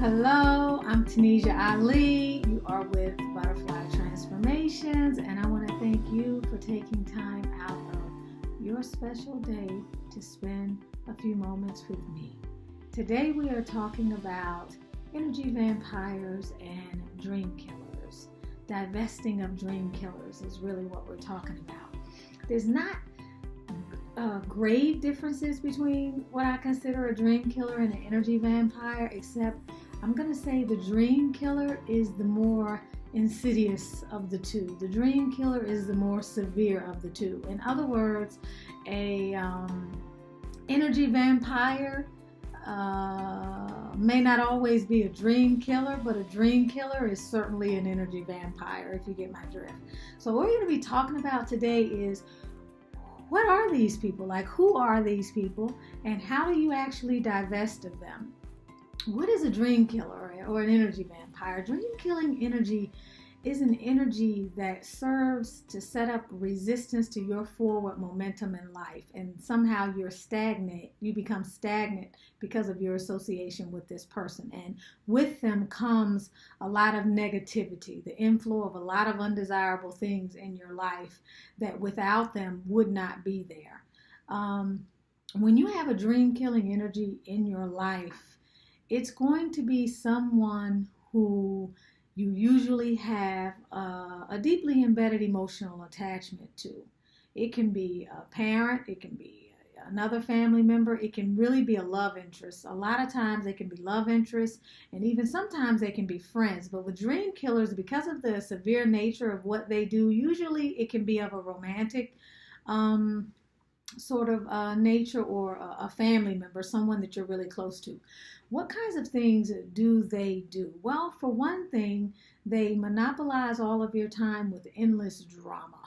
Hello, I'm Tanisha Ali. You are with Butterfly Transformations, and I want to thank you for taking time out of your special day to spend a few moments with me. Today we are talking about energy vampires and dream killers. Divesting of dream killers is really what we're talking about. There's not grave differences between what I consider a dream killer and an energy vampire, except I'm going to say the dream killer is the more insidious of the two. The dream killer is the more severe of the two. In other words, a energy vampire may not always be a dream killer, but a dream killer is certainly an energy vampire, if you get my drift. So what we're going to be talking about today is, what are these people? Like, who are these people, and how do you actually divest of them? What is a dream killer or an energy vampire? Dream killing energy is an energy that serves to set up resistance to your forward momentum in life, and somehow you become stagnant because of your association with this person, and with them comes a lot of negativity, the inflow of a lot of undesirable things in your life that without them would not be there. When you have a dream killing energy in your life, it's going to be someone who you usually have a deeply embedded emotional attachment to. It can be a parent, it can be another family member, it can really be a love interest. A lot of times they can be love interests, and even sometimes they can be friends. But with dream killers, because of the severe nature of what they do, usually it can be of a romantic sort of nature, or a family member, someone that you're really close to. What kinds of things do they do? Well, for one thing, they monopolize all of your time with endless drama.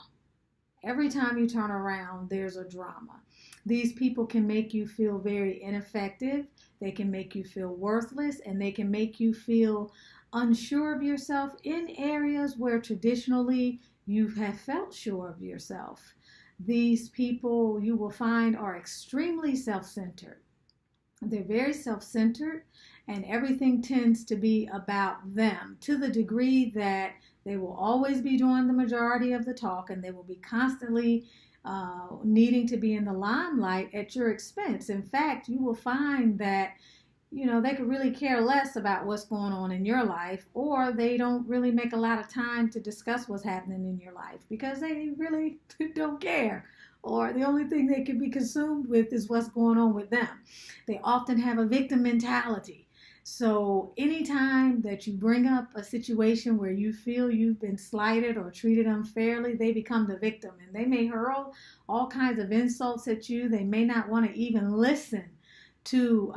Every time you turn around, there's a drama. These people can make you feel very ineffective. They can make you feel worthless, and they can make you feel unsure of yourself in areas where traditionally you have felt sure of yourself. These people, you will find, are extremely self-centered. They're very self-centered, and everything tends to be about them, to the degree that they will always be doing the majority of the talk, and they will be constantly needing to be in the limelight at your expense. In fact, you will find that they could really care less about what's going on in your life, or they don't really make a lot of time to discuss what's happening in your life because they really don't care, or the only thing they can be consumed with is what's going on with them. They often have a victim mentality. So anytime that you bring up a situation where you feel you've been slighted or treated unfairly, they become the victim, and they may hurl all kinds of insults at you. They may not want to even listen to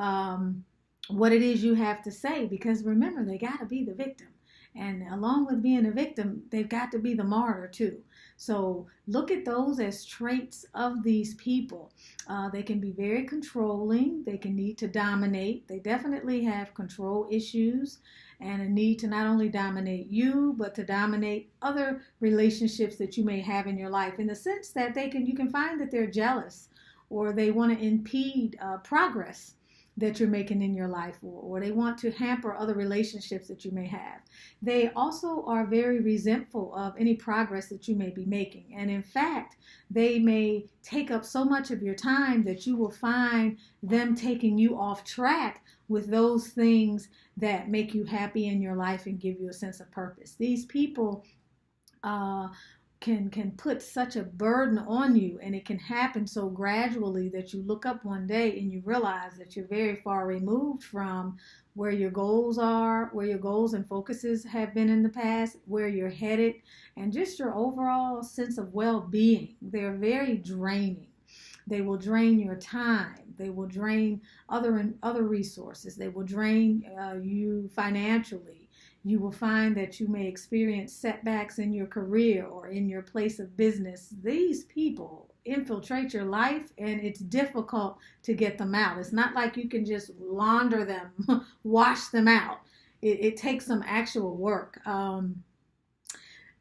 what it is you have to say, because remember, they got to be the victim, and along with being a victim, they've got to be the martyr too. So look at those as traits of these people. They can be very controlling. They can need to dominate. They definitely have control issues and a need to not only dominate you, but to dominate other relationships that you may have in your life, in the sense that you can find that they're jealous, or they want to impede progress that you're making in your life, or they want to hamper other relationships that you may have. They also are very resentful of any progress that you may be making. And in fact, they may take up so much of your time that you will find them taking you off track with those things that make you happy in your life and give you a sense of purpose. These people can put such a burden on you, and it can happen so gradually that you look up one day and you realize that you're very far removed from where your goals are, where your goals and focuses have been in the past, where you're headed, and just your overall sense of well-being. They're very draining. They will drain your time. They will drain other resources. They will drain you financially. You will find that you may experience setbacks in your career or in your place of business. These people infiltrate your life, and it's difficult to get them out. It's not like you can just launder them, wash them out. It takes some actual work. I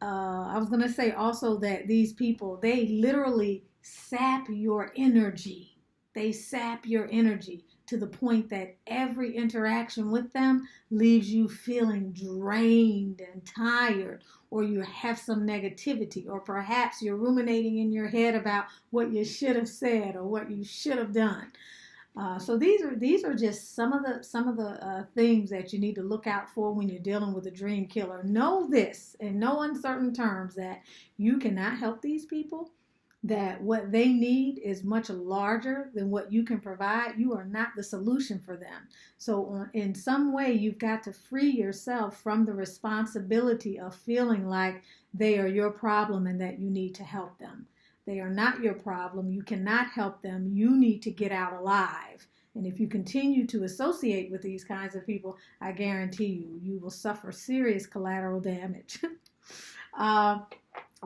was going to say also that these people, they literally sap your energy. They sap your energy. to the point that every interaction with them leaves you feeling drained and tired, or you have some negativity, or perhaps you're ruminating in your head about what you should have said or what you should have done. So these are just some of the things that you need to look out for when you're dealing with a dream killer. Know this in no uncertain terms, that you cannot help these people, that what they need is much larger than what you can provide. You are not the solution for them. So in some way, you've got to free yourself from the responsibility of feeling like they are your problem and that you need to help them. They are not your problem. You cannot help them. You need to get out alive. And if you continue to associate with these kinds of people, I guarantee you will suffer serious collateral damage.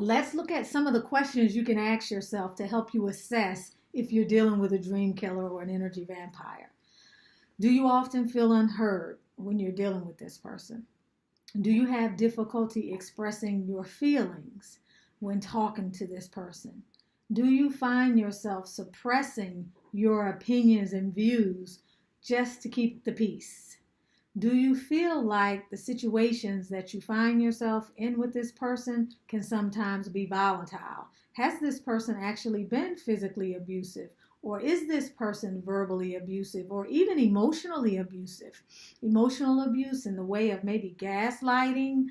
Let's look at some of the questions you can ask yourself to help you assess if you're dealing with a dream killer or an energy vampire. Do you often feel unheard when you're dealing with this person? Do you have difficulty expressing your feelings when talking to this person? Do you find yourself suppressing your opinions and views just to keep the peace? Do you feel like the situations that you find yourself in with this person can sometimes be volatile? Has this person actually been physically abusive? Or is this person verbally abusive or even emotionally abusive? Emotional abuse in the way of maybe gaslighting,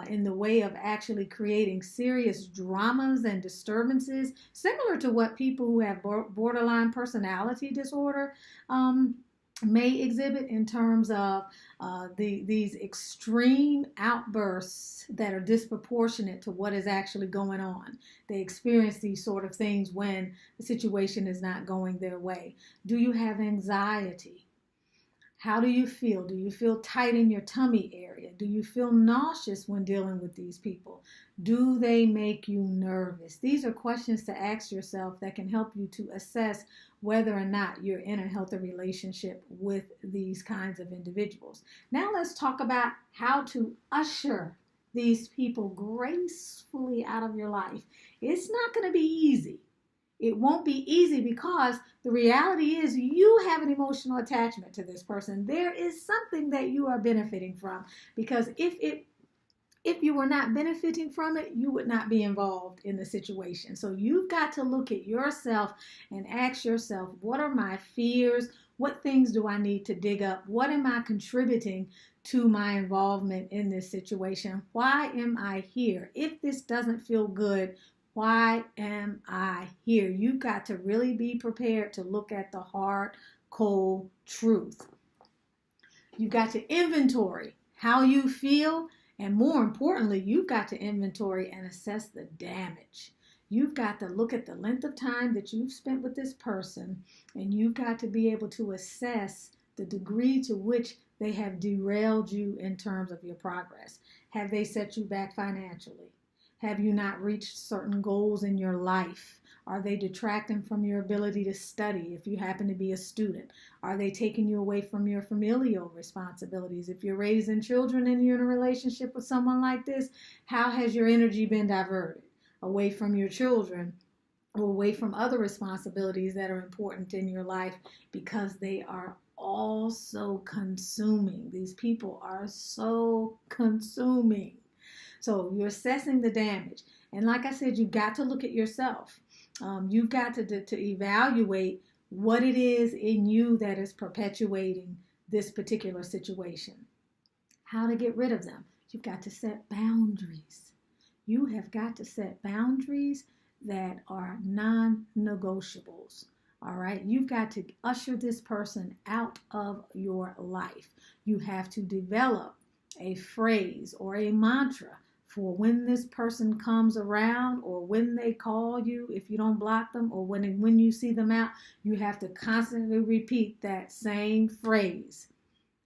in the way of actually creating serious dramas and disturbances, similar to what people who have borderline personality disorder may exhibit, in terms of these extreme outbursts that are disproportionate to what is actually going on. They experience these sort of things when the situation is not going their way. Do you have anxiety? How do you feel? Do you feel tight in your tummy area? Do you feel nauseous when dealing with these people? Do they make you nervous? These are questions to ask yourself that can help you to assess whether or not you're in a healthy relationship with these kinds of individuals. Now let's talk about how to usher these people gracefully out of your life. It's not going to be easy. It won't be easy because the reality is you have an emotional attachment to this person. There is something that you are benefiting from, because if you were not benefiting from it, you would not be involved in the situation. So you've got to look at yourself and ask yourself, what are my fears? What things do I need to dig up? What am I contributing to my involvement in this situation? Why am I here? If this doesn't feel good, why am I here? You've got to really be prepared to look at the hard, cold truth. You've got to inventory how you feel, and more importantly, you've got to inventory and assess the damage. You've got to look at the length of time that you've spent with this person, and you've got to be able to assess the degree to which they have derailed you in terms of your progress. Have they set you back financially? Have you not reached certain goals in your life? Are they detracting from your ability to study if you happen to be a student? Are they taking you away from your familial responsibilities? If you're raising children and you're in a relationship with someone like this, how has your energy been diverted away from your children or away from other responsibilities that are important in your life, because they are all so consuming? These people are so consuming. So you're assessing the damage. And like I said, you've got to look at yourself. You've got to evaluate what it is in you that is perpetuating this particular situation. How to get rid of them. You've got to set boundaries. You have got to set boundaries that are non-negotiables. All right. You've got to usher this person out of your life. You have to develop a phrase or a mantra for when this person comes around, or when they call you, if you don't block them, or when you see them out. You have to constantly repeat that same phrase,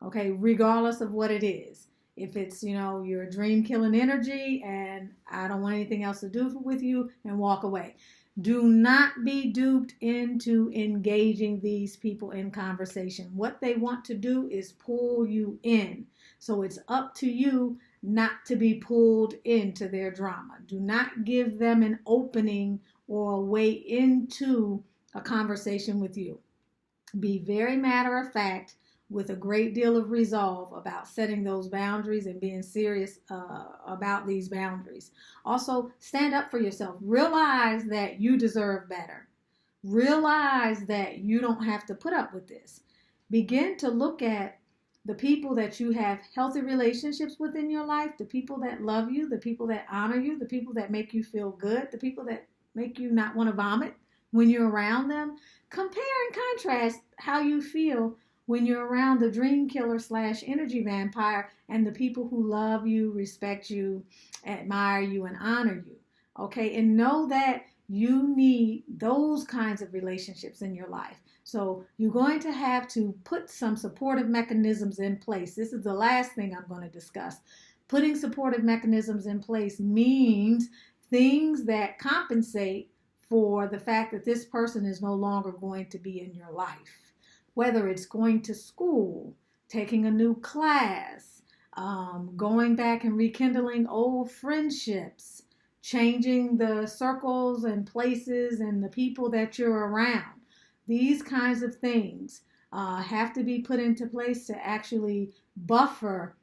okay, regardless of what it is. If it's, you're a dream killing energy and I don't want anything else to do with you, and walk away. Do not be duped into engaging these people in conversation. What they want to do is pull you in. So it's up to you not to be pulled into their drama. Do not give them an opening or a way into a conversation with you. Be very matter of fact with a great deal of resolve about setting those boundaries and being serious about these boundaries. Also, stand up for yourself. Realize that you deserve better. Realize that you don't have to put up with this. Begin to look at the people that you have healthy relationships with in your life, the people that love you, the people that honor you, the people that make you feel good, the people that make you not want to vomit when you're around them. Compare and contrast how you feel when you're around the dream killer / energy vampire and the people who love you, respect you, admire you, and honor you. Okay, and know that you need those kinds of relationships in your life. So you're going to have to put some supportive mechanisms in place. This is the last thing I'm going to discuss. Putting supportive mechanisms in place means things that compensate for the fact that this person is no longer going to be in your life. Whether it's going to school, taking a new class, going back and rekindling old friendships, changing the circles and places and the people that you're around. These kinds of things have to be put into place to actually buffer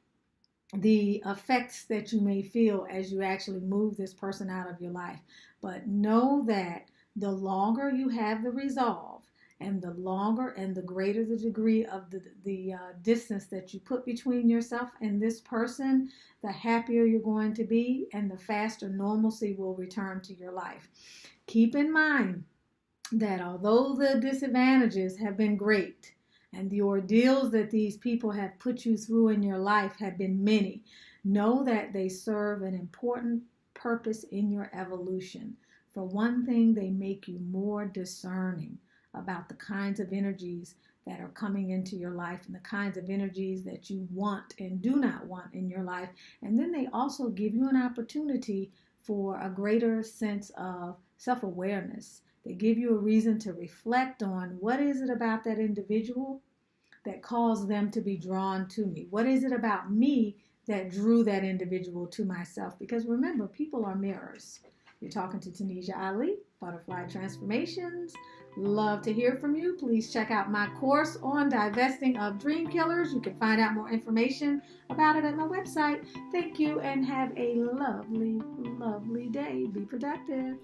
the effects that you may feel as you actually move this person out of your life. But know that the longer you have the resolve and the longer and the greater the degree of the distance that you put between yourself and this person, the happier you're going to be and the faster normalcy will return to your life. Keep in mind that although the disadvantages have been great and the ordeals that these people have put you through in your life have been many, know that they serve an important purpose in your evolution. For one thing, they make you more discerning about the kinds of energies that are coming into your life and the kinds of energies that you want and do not want in your life. And then they also give you an opportunity for a greater sense of self-awareness. They give you a reason to reflect on what is it about that individual that caused them to be drawn to me? What is it about me that drew that individual to myself? Because remember, people are mirrors. You're talking to Tanisha Ali, Butterfly Transformations. Love to hear from you. Please check out my course on divesting of dream killers. You can find out more information about it at my website. Thank you and have a lovely, lovely day. Be productive.